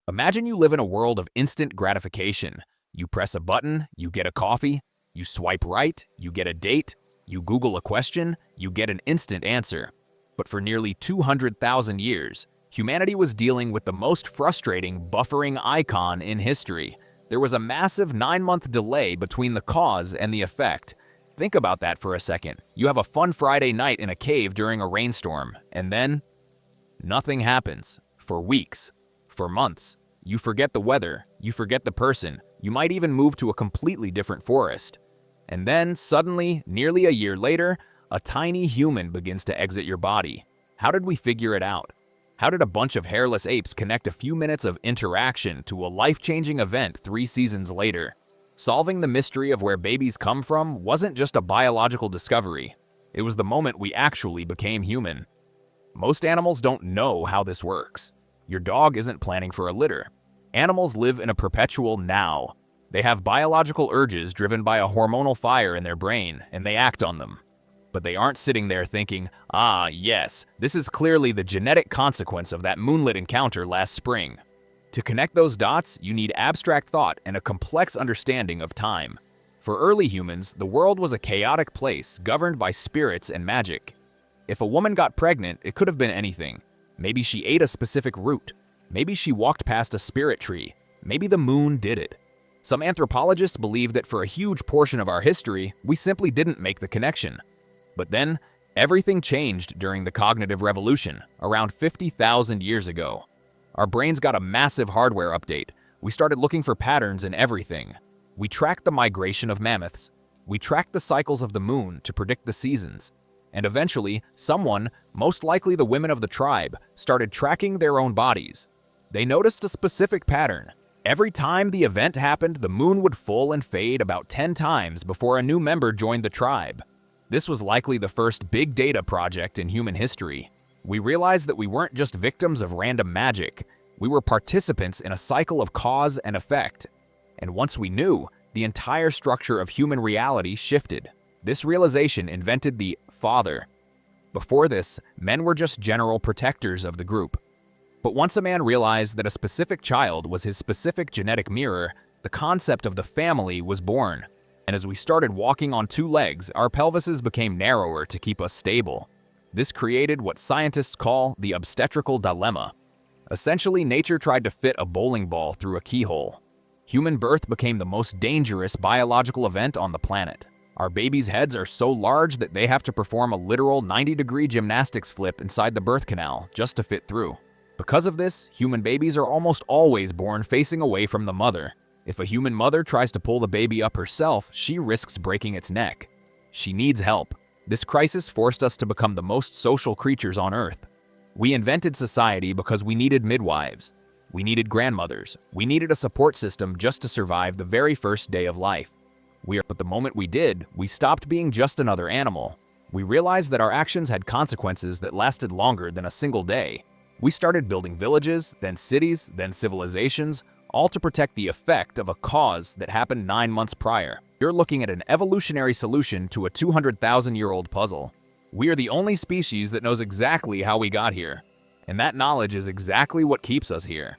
Imagine you live in a world of instant gratification. You press a button, you get a coffee. You swipe right, you get a date. You Google a question, you get an instant answer. But for nearly 200,000 years, humanity was dealing with the most frustrating buffering icon in history. There was a massive 9-month delay between the cause and the effect. Think about that for a second. You have a fun Friday night in a cave during a rainstorm, and then nothing happens. For weeks, for months. You forget the weather, you forget the person, you might even move to a completely different forest. And then, suddenly, nearly a year later, a tiny human begins to exit your body. How did we figure it out? How did a bunch of hairless apes connect a few minutes of interaction to a life-changing event 3 seasons later? Solving the mystery of where babies come from wasn't just a biological discovery. It was the moment we actually became human. Most animals don't know how this works. Your dog isn't planning for a litter. Animals live in a perpetual now. They have biological urges driven by a hormonal fire in their brain, and they act on them. But they aren't sitting there thinking, ah, yes, this is clearly the genetic consequence of that moonlit encounter last spring. To connect those dots, you need abstract thought and a complex understanding of time. For early humans, the world was a chaotic place governed by spirits and magic. If a woman got pregnant, it could have been anything. Maybe she ate a specific root. Maybe she walked past a spirit tree. Maybe the moon did it. Some anthropologists believe that for a huge portion of our history, we simply didn't make the connection. But then, everything changed during the cognitive revolution, around 50,000 years ago. Our brains got a massive hardware update. We started looking for patterns in everything. We tracked the migration of mammoths. We tracked the cycles of the moon to predict the seasons. And eventually, someone, most likely the women of the tribe, started tracking their own bodies. They noticed a specific pattern. Every time the event happened, the moon would full and fade about 10 times before a new member joined the tribe. This was likely the first big data project in human history. We realized that we weren't just victims of random magic. We were participants in a cycle of cause and effect. And once we knew, the entire structure of human reality shifted. This realization invented the father. Before this, men were just general protectors of the group. But once a man realized that a specific child was his specific genetic mirror, the concept of the family was born. And as we started walking on 2 legs, our pelvises became narrower to keep us stable. This created what scientists call the obstetrical dilemma. Essentially, nature tried to fit a bowling ball through a keyhole. Human birth became the most dangerous biological event on the planet. Our babies' heads are so large that they have to perform a literal 90-degree gymnastics flip inside the birth canal just to fit through. Because of this, human babies are almost always born facing away from the mother. If a human mother tries to pull the baby up herself, she risks breaking its neck. She needs help. This crisis forced us to become the most social creatures on Earth. We invented society because we needed midwives. We needed grandmothers. We needed a support system just to survive the very first day of life. But the moment we did, we stopped being just another animal. We realized that our actions had consequences that lasted longer than a single day. We started building villages, then cities, then civilizations, all to protect the effect of a cause that happened 9 months prior. You're looking at an evolutionary solution to a 200,000-year-old puzzle. We are the only species that knows exactly how we got here. And that knowledge is exactly what keeps us here.